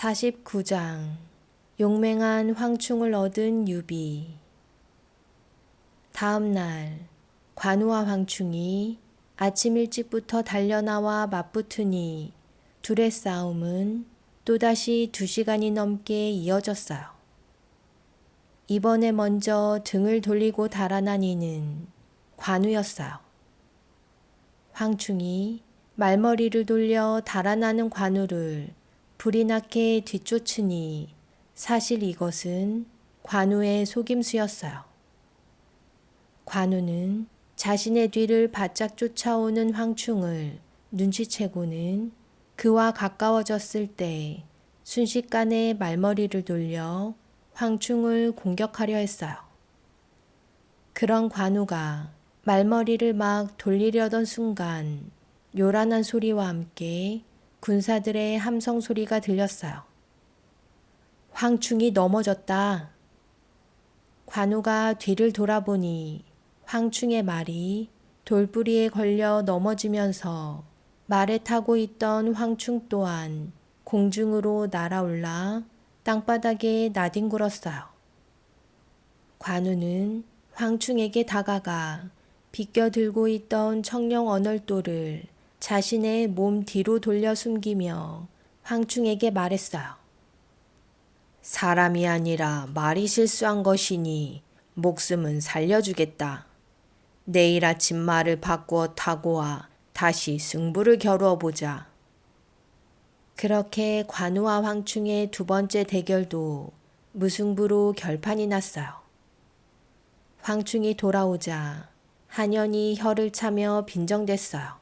49장 용맹한 황충을 얻은 유비. 다음 날 관우와 황충이 아침 일찍부터 달려나와 맞붙으니 둘의 싸움은 또다시 2시간이 넘게 이어졌어요. 이번에 먼저 등을 돌리고 달아난 이는 관우였어요. 황충이 말머리를 돌려 달아나는 관우를 불이 나게 뒤쫓으니 사실 이것은 관우의 속임수였어요. 관우는 자신의 뒤를 바짝 쫓아오는 황충을 눈치채고는 그와 가까워졌을 때 순식간에 말머리를 돌려 황충을 공격하려 했어요. 그런 관우가 말머리를 막 돌리려던 순간 요란한 소리와 함께 군사들의 함성 소리가 들렸어요. 황충이 넘어졌다. 관우가 뒤를 돌아보니 황충의 말이 돌부리에 걸려 넘어지면서 말에 타고 있던 황충 또한 공중으로 날아올라 땅바닥에 나뒹굴었어요. 관우는 황충에게 다가가 비껴 들고 있던 청룡 언얼도를 자신의 몸 뒤로 돌려 숨기며 황충에게 말했어요. 사람이 아니라 말이 실수한 것이니 목숨은 살려주겠다. 내일 아침 말을 바꾸어 타고 와 다시 승부를 겨루어 보자. 그렇게 관우와 황충의 2번째 대결도 무승부로 결판이 났어요. 황충이 돌아오자 한연이 혀를 차며 빈정댔어요.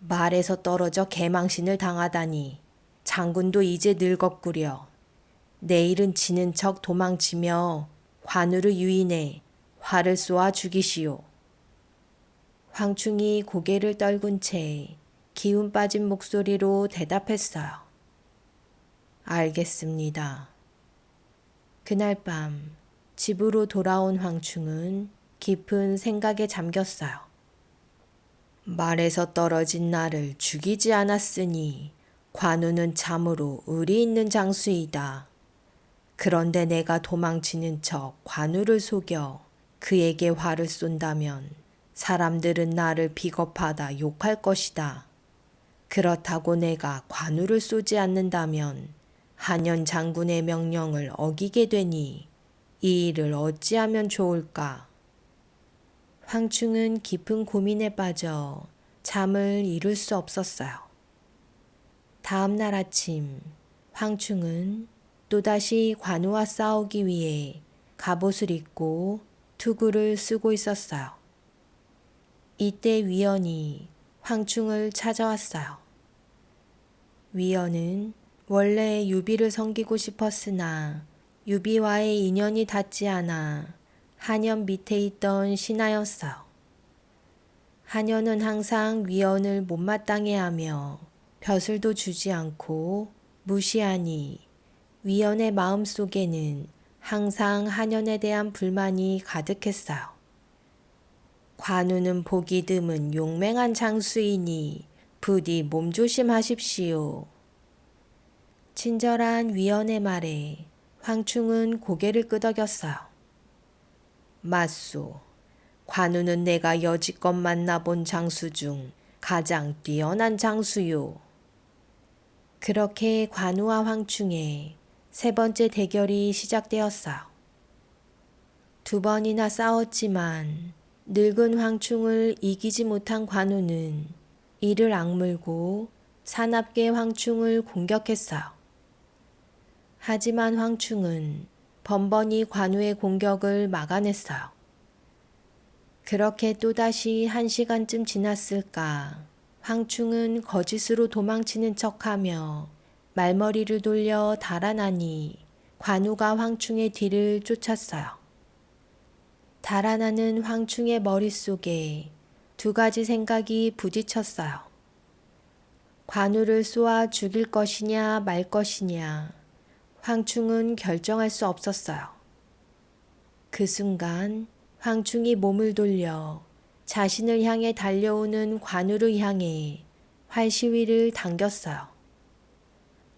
말에서 떨어져 개망신을 당하다니 장군도 이제 늙었구려. 내일은 지는 척 도망치며 관우를 유인해 활을 쏘아 죽이시오. 황충이 고개를 떨군 채 기운 빠진 목소리로 대답했어요. 알겠습니다. 그날 밤 집으로 돌아온 황충은 깊은 생각에 잠겼어요. 말에서 떨어진 나를 죽이지 않았으니 관우는 참으로 의리 있는 장수이다. 그런데 내가 도망치는 척 관우를 속여 그에게 화를 쏜다면 사람들은 나를 비겁하다 욕할 것이다. 그렇다고 내가 관우를 쏘지 않는다면 한연 장군의 명령을 어기게 되니 이 일을 어찌하면 좋을까? 황충은 깊은 고민에 빠져 잠을 이룰 수 없었어요. 다음 날 아침 황충은 또다시 관우와 싸우기 위해 갑옷을 입고 투구를 쓰고 있었어요. 이때 위원이 황충을 찾아왔어요. 위원은 원래 유비를 섬기고 싶었으나 유비와의 인연이 닿지 않아 한연 밑에 있던 신하였어요. 한연은 항상 위원을 못마땅해 하며 벼슬도 주지 않고 무시하니 위원의 마음속에는 항상 한연에 대한 불만이 가득했어요. 관우는 보기 드문 용맹한 장수이니 부디 몸조심하십시오. 친절한 위원의 말에 황충은 고개를 끄덕였어요. 맞소. 관우는 내가 여지껏 만나본 장수 중 가장 뛰어난 장수요. 그렇게 관우와 황충의 3번째 대결이 시작되었어요. 2번이나 싸웠지만 늙은 황충을 이기지 못한 관우는 이를 악물고 사납게 황충을 공격했어요. 하지만 황충은 번번이 관우의 공격을 막아냈어요. 그렇게 또다시 1시간쯤 지났을까 황충은 거짓으로 도망치는 척하며 말머리를 돌려 달아나니 관우가 황충의 뒤를 쫓았어요. 달아나는 황충의 머릿속에 2가지 생각이 부딪혔어요. 관우를 쏘아 죽일 것이냐 말 것이냐 황충은 결정할 수 없었어요. 그 순간 황충이 몸을 돌려 자신을 향해 달려오는 관우를 향해 활시위를 당겼어요.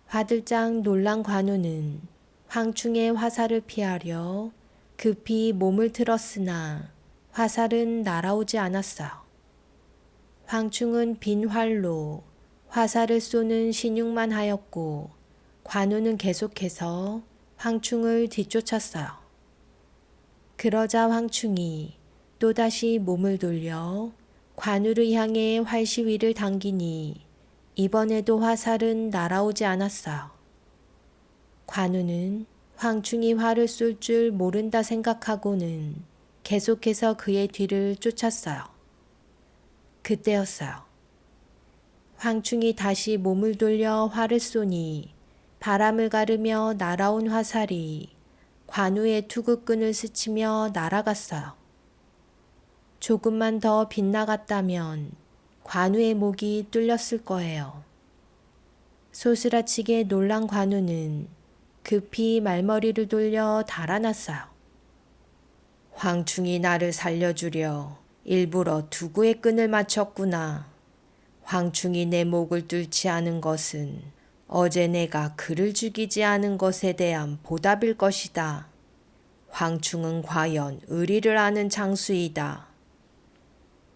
화들짝 놀란 관우는 황충의 화살을 피하려 급히 몸을 틀었으나 화살은 날아오지 않았어요. 황충은 빈 활로 화살을 쏘는 신용만 하였고 관우는 계속해서 황충을 뒤쫓았어요. 그러자 황충이 또다시 몸을 돌려 관우를 향해 활시위를 당기니 이번에도 화살은 날아오지 않았어요. 관우는 황충이 활을 쏠 줄 모른다 생각하고는 계속해서 그의 뒤를 쫓았어요. 그때였어요. 황충이 다시 몸을 돌려 활을 쏘니 바람을 가르며 날아온 화살이 관우의 투구끈을 스치며 날아갔어요. 조금만 더 빗나갔다면 관우의 목이 뚫렸을 거예요. 소스라치게 놀란 관우는 급히 말머리를 돌려 달아났어요. 황충이 나를 살려주려 일부러 투구의 끈을 맞췄구나. 황충이 내 목을 뚫지 않은 것은 어제 내가 그를 죽이지 않은 것에 대한 보답일 것이다. 황충은 과연 의리를 아는 장수이다.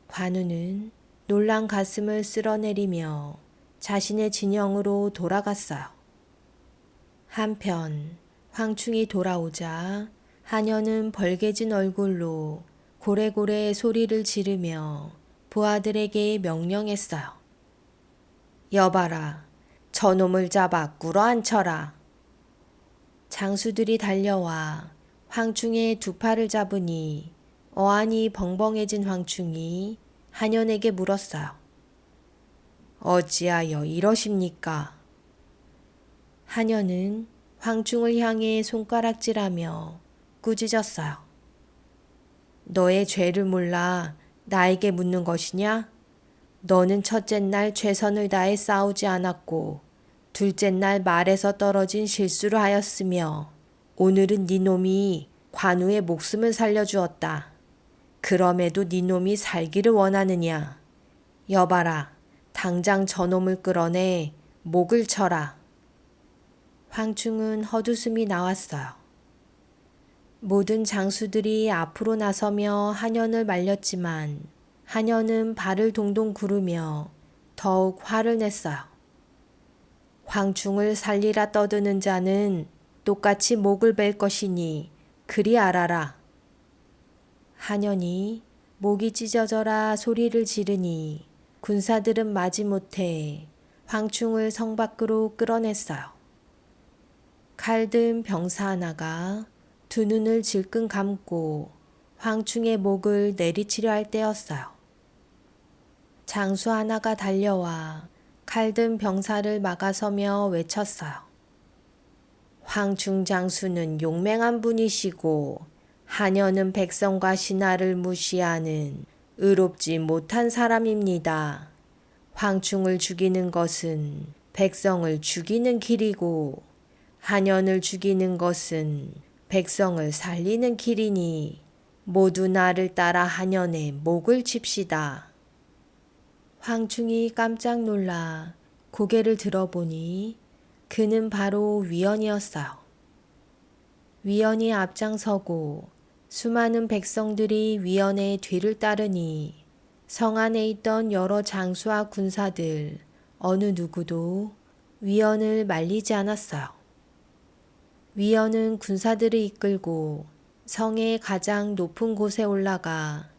관우는 놀란 가슴을 쓸어내리며 자신의 진영으로 돌아갔어요. 한편 황충이 돌아오자 하녀는 벌개진 얼굴로 고래고래 소리를 지르며 부하들에게 명령했어요. 여봐라, 저놈을 잡아 꿇어앉혀라. 장수들이 달려와 황충의 두 팔을 잡으니 어안이 벙벙해진 황충이 하녀에게 물었어요. 어찌하여 이러십니까? 하녀는 황충을 향해 손가락질하며 꾸짖었어요. 너의 죄를 몰라 나에게 묻는 것이냐? 너는 첫째 날 최선을 다해 싸우지 않았고 둘째 날 말에서 떨어진 실수를 하였으며 오늘은 네 놈이 관우의 목숨을 살려주었다. 그럼에도 네 놈이 살기를 원하느냐? 여봐라, 당장 저놈을 끌어내 목을 쳐라. 황충은 헛웃음이 나왔어요. 모든 장수들이 앞으로 나서며 하녀를 말렸지만 하녀는 발을 동동 구르며 더욱 화를 냈어요. 황충을 살리라 떠드는 자는 똑같이 목을 벨 것이니 그리 알아라. 하녀니 목이 찢어져라 소리를 지르니 군사들은 마지못해 황충을 성 밖으로 끌어냈어요. 칼든 병사 하나가 두 눈을 질끈 감고 황충의 목을 내리치려 할 때였어요. 장수 하나가 달려와 칼든 병사를 막아서며 외쳤어요. 황충 장수는 용맹한 분이시고 하녀는 백성과 신하를 무시하는 의롭지 못한 사람입니다. 황충을 죽이는 것은 백성을 죽이는 길이고 하녀를 죽이는 것은 백성을 살리는 길이니 모두 나를 따라 하녀의 목을 칩시다. 황충이 깜짝 놀라 고개를 들어보니 그는 바로 위원이었어요. 위원이 앞장서고 수많은 백성들이 위원의 뒤를 따르니 성 안에 있던 여러 장수와 군사들 어느 누구도 위원을 말리지 않았어요. 위원은 군사들을 이끌고 성의 가장 높은 곳에 올라가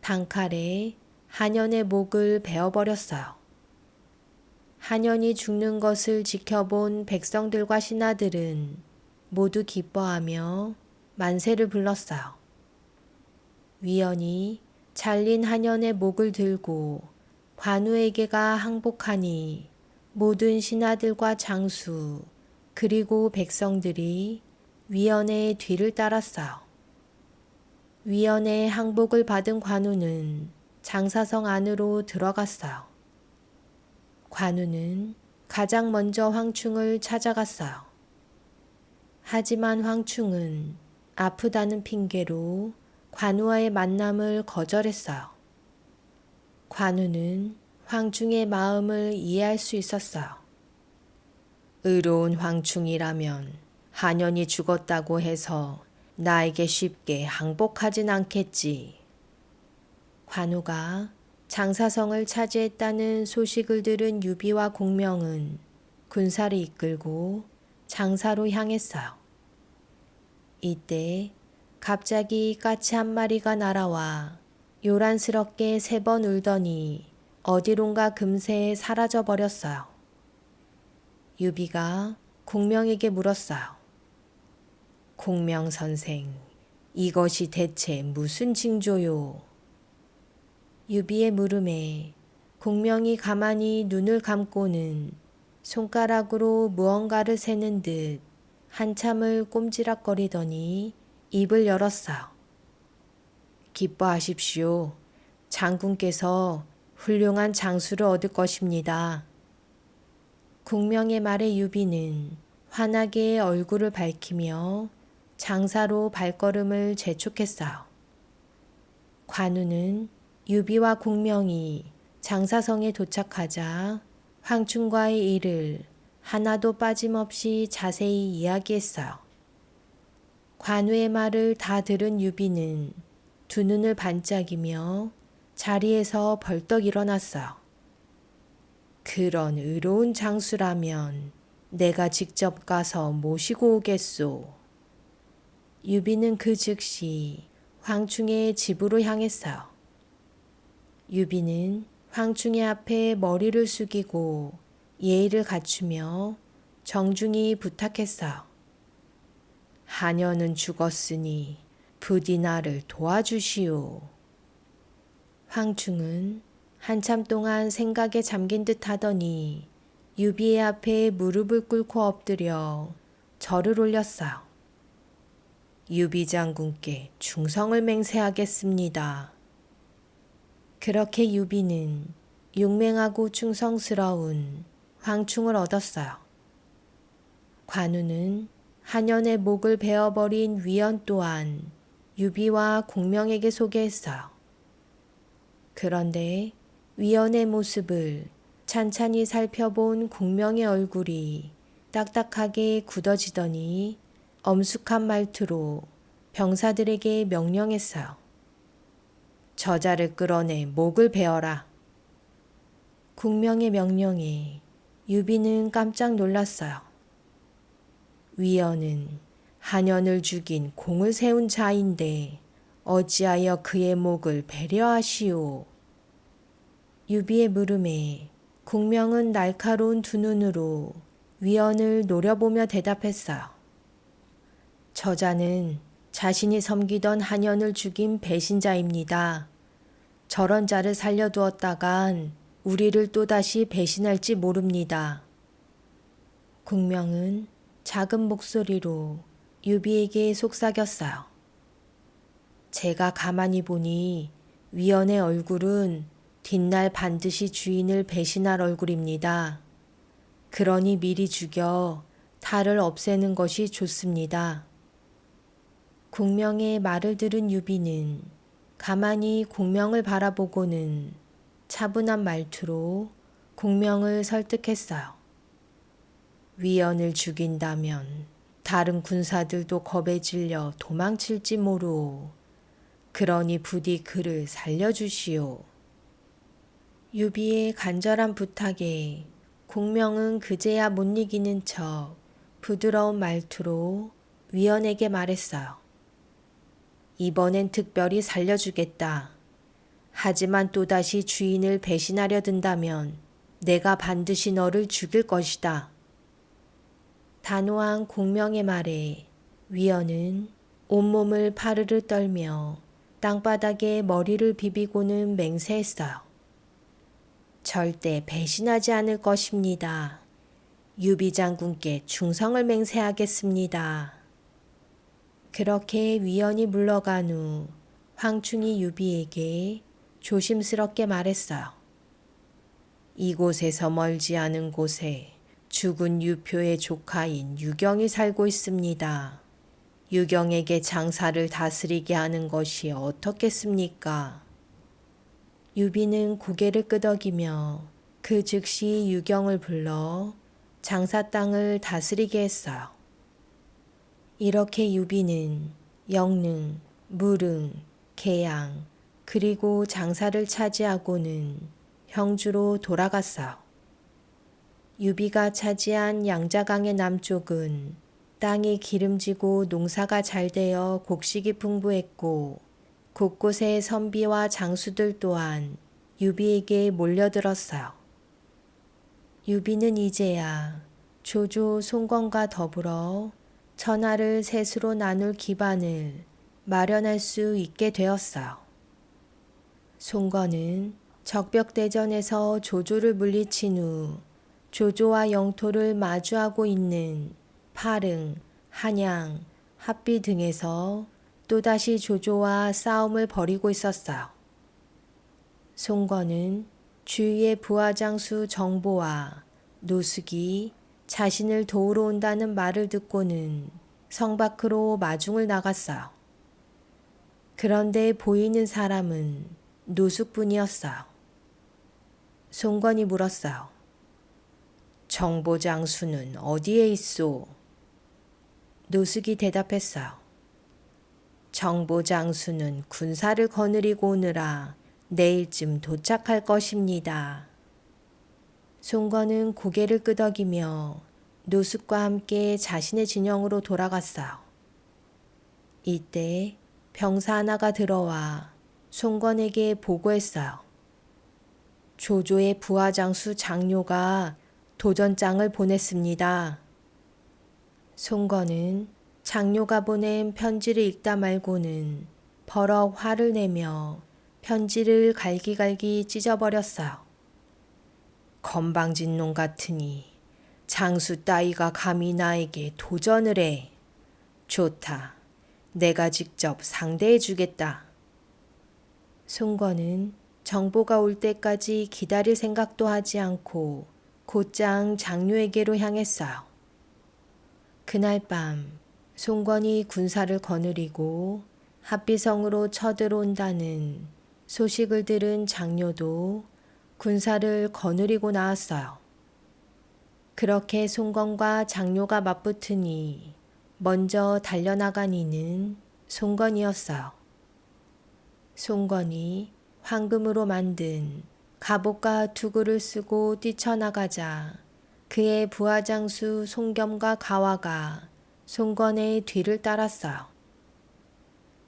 단칼에 하녀의 목을 베어버렸어요. 하녀이 죽는 것을 지켜본 백성들과 신하들은 모두 기뻐하며 만세를 불렀어요. 위원이 잘린 하녀의 목을 들고 관우에게가 항복하니 모든 신하들과 장수 그리고 백성들이 위원의 뒤를 따랐어요. 위원의 항복을 받은 관우는 장사성 안으로 들어갔어요. 관우는 가장 먼저 황충을 찾아갔어요. 하지만 황충은 아프다는 핑계로 관우와의 만남을 거절했어요. 관우는 황충의 마음을 이해할 수 있었어요. 의로운 황충이라면 한연이 죽었다고 해서 나에게 쉽게 항복하진 않겠지. 관우가 장사성을 차지했다는 소식을 들은 유비와 공명은 군사를 이끌고 장사로 향했어요. 이때 갑자기 까치 한 마리가 날아와 요란스럽게 3번 울더니 어디론가 금세 사라져 버렸어요. 유비가 공명에게 물었어요. 공명 선생, 이것이 대체 무슨 징조요? 유비의 물음에 공명이 가만히 눈을 감고는 손가락으로 무언가를 세는 듯 한참을 꼼지락거리더니 입을 열었어요. 기뻐하십시오. 장군께서 훌륭한 장수를 얻을 것입니다. 공명의 말에 유비는 환하게 얼굴을 밝히며 장사로 발걸음을 재촉했어요. 관우는 유비와 공명이 장사성에 도착하자 황충과의 일을 하나도 빠짐없이 자세히 이야기했어요. 관우의 말을 다 들은 유비는 두 눈을 반짝이며 자리에서 벌떡 일어났어요. 그런 의로운 장수라면 내가 직접 가서 모시고 오겠소. 유비는 그 즉시 황충의 집으로 향했어요. 유비는 황충의 앞에 머리를 숙이고 예의를 갖추며 정중히 부탁했어요. 한여는 죽었으니 부디 나를 도와주시오. 황충은 한참 동안 생각에 잠긴 듯 하더니 유비의 앞에 무릎을 꿇고 엎드려 절을 올렸어요. 유비 장군께 충성을 맹세하겠습니다. 그렇게 유비는 용맹하고 충성스러운 황충을 얻었어요. 관우는 한연의 목을 베어버린 위연 또한 유비와 공명에게 소개했어요. 그런데 위연의 모습을 찬찬히 살펴본 공명의 얼굴이 딱딱하게 굳어지더니 엄숙한 말투로 병사들에게 명령했어요. 저자를 끌어내 목을 베어라. 공명의 명령에 유비는 깜짝 놀랐어요. 위연은 한연을 죽인 공을 세운 자인데 어찌하여 그의 목을 배려하시오. 유비의 물음에 공명은 날카로운 두 눈으로 위연을 노려보며 대답했어요. 저자는 자신이 섬기던 한연을 죽인 배신자입니다. 저런 자를 살려두었다간 우리를 또다시 배신할지 모릅니다. 공명은 작은 목소리로 유비에게 속삭였어요. 제가 가만히 보니 위연의 얼굴은 뒷날 반드시 주인을 배신할 얼굴입니다. 그러니 미리 죽여 탈을 없애는 것이 좋습니다. 공명의 말을 들은 유비는 가만히 공명을 바라보고는 차분한 말투로 공명을 설득했어요. 위연을 죽인다면 다른 군사들도 겁에 질려 도망칠지 모르오. 그러니 부디 그를 살려주시오. 유비의 간절한 부탁에 공명은 그제야 못 이기는 척 부드러운 말투로 위연에게 말했어요. 이번엔 특별히 살려주겠다. 하지만 또다시 주인을 배신하려 든다면 내가 반드시 너를 죽일 것이다. 단호한 공명의 말에 위연은 온몸을 파르르 떨며 땅바닥에 머리를 비비고는 맹세했어요. 절대 배신하지 않을 것입니다. 유비 장군께 충성을 맹세하겠습니다. 그렇게 위연이 물러간 후 황충이 유비에게 조심스럽게 말했어요. 이곳에서 멀지 않은 곳에 죽은 유표의 조카인 유경이 살고 있습니다. 유경에게 장사를 다스리게 하는 것이 어떻겠습니까? 유비는 고개를 끄덕이며 그 즉시 유경을 불러 장사 땅을 다스리게 했어요. 이렇게 유비는 영릉, 무릉, 계양, 그리고 장사를 차지하고는 형주로 돌아갔어요. 유비가 차지한 양자강의 남쪽은 땅이 기름지고 농사가 잘 되어 곡식이 풍부했고 곳곳에 선비와 장수들 또한 유비에게 몰려들었어요. 유비는 이제야 조조 송건과 더불어 천하를 셋으로 나눌 기반을 마련할 수 있게 되었어요. 송건은 적벽대전에서 조조를 물리친 후 조조와 영토를 마주하고 있는 파릉, 한양, 합비 등에서 또다시 조조와 싸움을 벌이고 있었어요. 송건은 주위의 부하장수 정보와 노숙이 자신을 도우러 온다는 말을 듣고는 성 밖으로 마중을 나갔어요. 그런데 보이는 사람은 노숙뿐이었어요. 송건이 물었어요. 정보장수는 어디에 있소? 노숙이 대답했어요. 정보장수는 군사를 거느리고 오느라 내일쯤 도착할 것입니다. 송건은 고개를 끄덕이며 노숙과 함께 자신의 진영으로 돌아갔어요. 이때 병사 하나가 들어와 송건에게 보고했어요. 조조의 부하장수 장료가 도전장을 보냈습니다. 송건은 장료가 보낸 편지를 읽다 말고는 버럭 화를 내며 편지를 갈기갈기 찢어버렸어요. 건방진 놈 같으니 장수 따위가 감히 나에게 도전을 해. 좋다. 내가 직접 상대해 주겠다. 송건은 정보가 올 때까지 기다릴 생각도 하지 않고 곧장 장료에게로 향했어요. 그날 밤 송건이 군사를 거느리고 합비성으로 쳐들어온다는 소식을 들은 장료도 군사를 거느리고 나왔어요. 그렇게 송건과 장료가 맞붙으니 먼저 달려나간 이는 송건이었어요. 송건이 황금으로 만든 갑옷과 투구를 쓰고 뛰쳐나가자 그의 부하장수 송겸과 가와가 송건의 뒤를 따랐어요.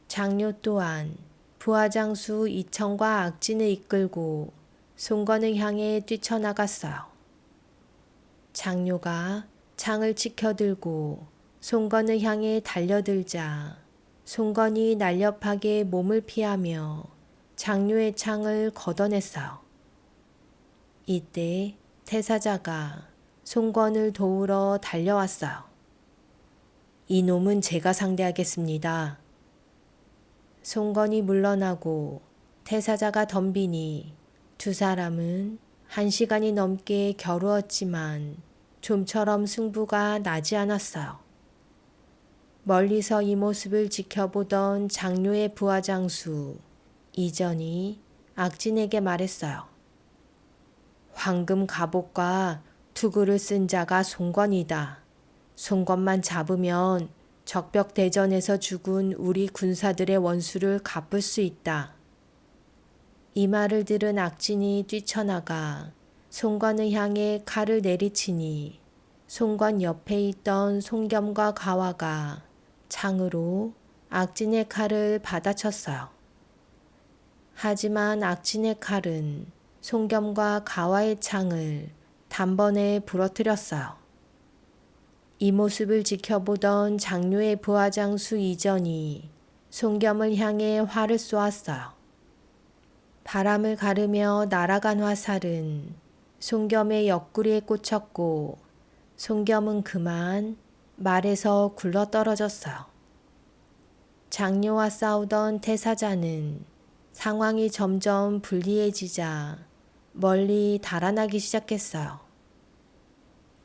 장료 또한 부하장수 이청과 악진을 이끌고 송건을 향해 뛰쳐나갔어요. 장료가 창을 치켜들고 송건을 향해 달려들자 송건이 날렵하게 몸을 피하며 장료의 창을 걷어냈어요. 이때 태사자가 송건을 도우러 달려왔어요. 이놈은 제가 상대하겠습니다. 송건이 물러나고 태사자가 덤비니 두 사람은 1시간이 넘게 겨루었지만 좀처럼 승부가 나지 않았어요. 멀리서 이 모습을 지켜보던 장료의 부하장수 이전이 악진에게 말했어요. 황금 갑옷과 투구를 쓴 자가 송건이다. 송건만 잡으면 적벽대전에서 죽은 우리 군사들의 원수를 갚을 수 있다. 이 말을 들은 악진이 뛰쳐나가 송건을 향해 칼을 내리치니 송건 옆에 있던 송겸과 가와가 창으로 악진의 칼을 받아쳤어요. 하지만 악진의 칼은 송겸과 가와의 창을 단번에 부러뜨렸어요. 이 모습을 지켜보던 장료의 부하장수 이전이 송겸을 향해 활을 쏘았어요. 바람을 가르며 날아간 화살은 송겸의 옆구리에 꽂혔고 송겸은 그만 말에서 굴러떨어졌어요. 장료와 싸우던 태사자는 상황이 점점 불리해지자 멀리 달아나기 시작했어요.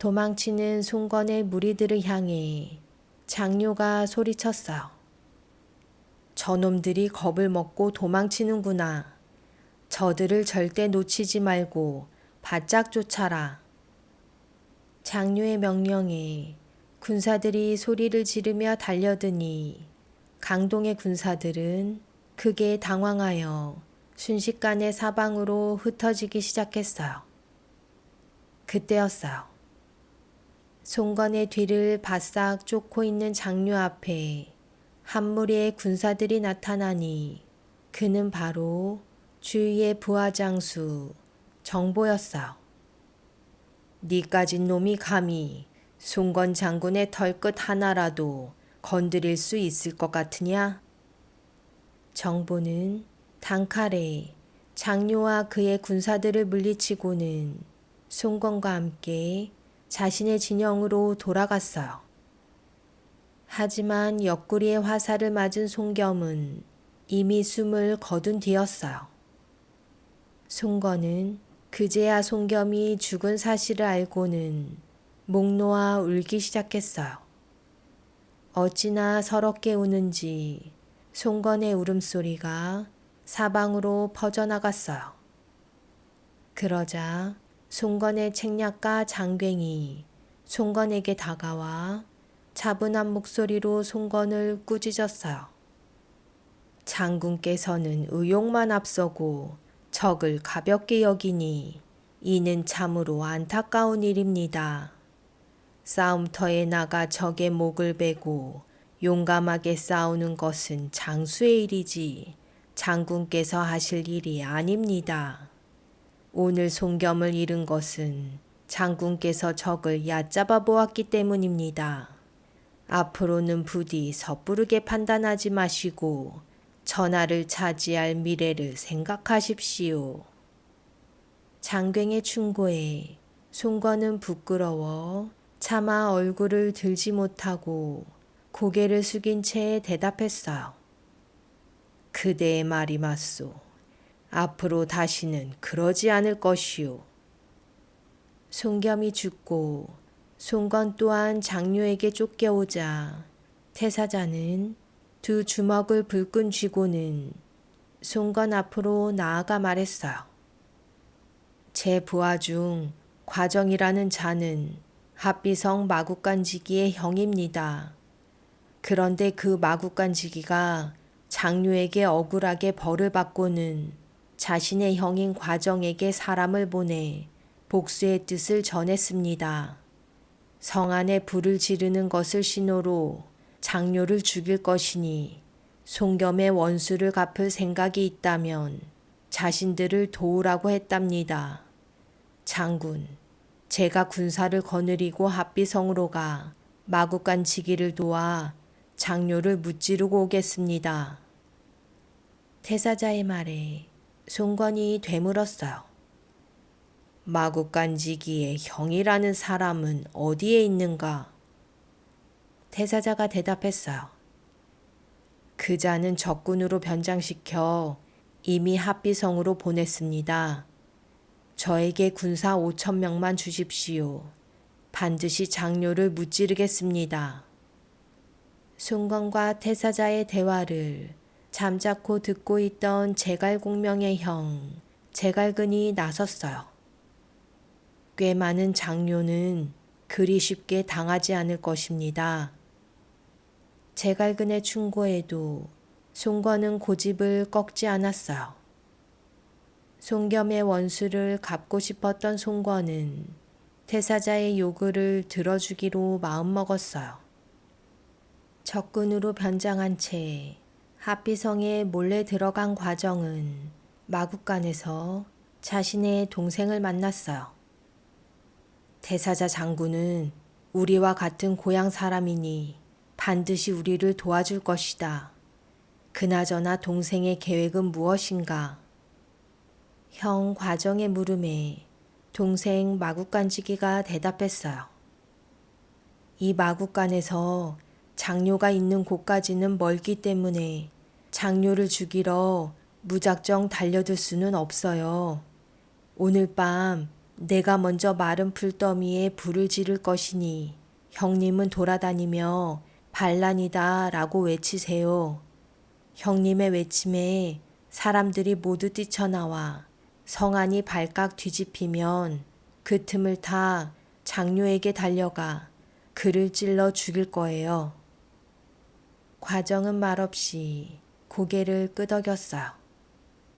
도망치는 송건의 무리들을 향해 장료가 소리쳤어요. 저놈들이 겁을 먹고 도망치는구나. 저들을 절대 놓치지 말고 바짝 쫓아라. 장료의 명령에 군사들이 소리를 지르며 달려드니 강동의 군사들은 크게 당황하여 순식간에 사방으로 흩어지기 시작했어요. 그때였어요. 송건의 뒤를 바싹 쫓고 있는 장료 앞에 한 무리의 군사들이 나타나니 그는 바로 주위의 부하장수 정보였어요. 니까진 놈이 감히 송건 장군의 털끝 하나라도 건드릴 수 있을 것 같으냐? 정보는 단칼에 장료와 그의 군사들을 물리치고는 송건과 함께 자신의 진영으로 돌아갔어요. 하지만 옆구리에 화살을 맞은 송겸은 이미 숨을 거둔 뒤였어요. 송건은 그제야 송겸이 죽은 사실을 알고는 목 놓아 울기 시작했어요. 어찌나 서럽게 우는지 송건의 울음소리가 사방으로 퍼져나갔어요. 그러자 송건의 책략가 장괭이 송건에게 다가와 차분한 목소리로 송건을 꾸짖었어요. 장군께서는 의욕만 앞서고 적을 가볍게 여기니 이는 참으로 안타까운 일입니다. 싸움터에 나가 적의 목을 베고 용감하게 싸우는 것은 장수의 일이지 장군께서 하실 일이 아닙니다. 오늘 송겸을 잃은 것은 장군께서 적을 얕잡아 보았기 때문입니다. 앞으로는 부디 섣부르게 판단하지 마시고 전하를 차지할 미래를 생각하십시오. 장괭의 충고에 송건은 부끄러워 차마 얼굴을 들지 못하고 고개를 숙인 채 대답했어요. 그대의 말이 맞소. 앞으로 다시는 그러지 않을 것이오. 송겸이 죽고 송건 또한 장료에게 쫓겨오자 태사자는 두 주먹을 불끈 쥐고는 송건 앞으로 나아가 말했어요. 제 부하 중 과정이라는 자는 합비성 마국간지기의 형입니다. 그런데 그 마국간지기가 장료에게 억울하게 벌을 받고는 자신의 형인 과정에게 사람을 보내 복수의 뜻을 전했습니다. 성 안에 불을 지르는 것을 신호로 장료를 죽일 것이니 송겸의 원수를 갚을 생각이 있다면 자신들을 도우라고 했답니다. 장군, 제가 군사를 거느리고 합비성으로 가 마국간지기를 도와 장료를 무찌르고 오겠습니다. 태사자의 말에 송건이 되물었어요. 마국간지기의 형이라는 사람은 어디에 있는가? 태사자가 대답했어요. 그 자는 적군으로 변장시켜 이미 합비성으로 보냈습니다. 저에게 군사 5,000명만 주십시오. 반드시 장료를 무찌르겠습니다. 송건과 태사자의 대화를 잠자코 듣고 있던 제갈공명의 형 제갈근이 나섰어요. 꽤 많은 장료는 그리 쉽게 당하지 않을 것입니다. 제갈근의 충고에도 송건은 고집을 꺾지 않았어요. 송겸의 원수를 갚고 싶었던 송건은 태사자의 요구를 들어주기로 마음먹었어요. 적군으로 변장한 채 합비성에 몰래 들어간 과정은 마국간에서 자신의 동생을 만났어요. 태사자 장군은 우리와 같은 고향 사람이니 반드시 우리를 도와줄 것이다. 그나저나 동생의 계획은 무엇인가? 형 과정의 물음에 동생 마국간지기가 대답했어요. 이 마국간에서 장료가 있는 곳까지는 멀기 때문에 장료를 죽이러 무작정 달려들 수는 없어요. 오늘 밤 내가 먼저 마른 풀더미에 불을 지를 것이니 형님은 돌아다니며 반란이다 라고 외치세요. 형님의 외침에 사람들이 모두 뛰쳐나와 성 안이 발칵 뒤집히면 그 틈을 타 장료에게 달려가 그를 찔러 죽일 거예요. 과정은 말없이 고개를 끄덕였어요.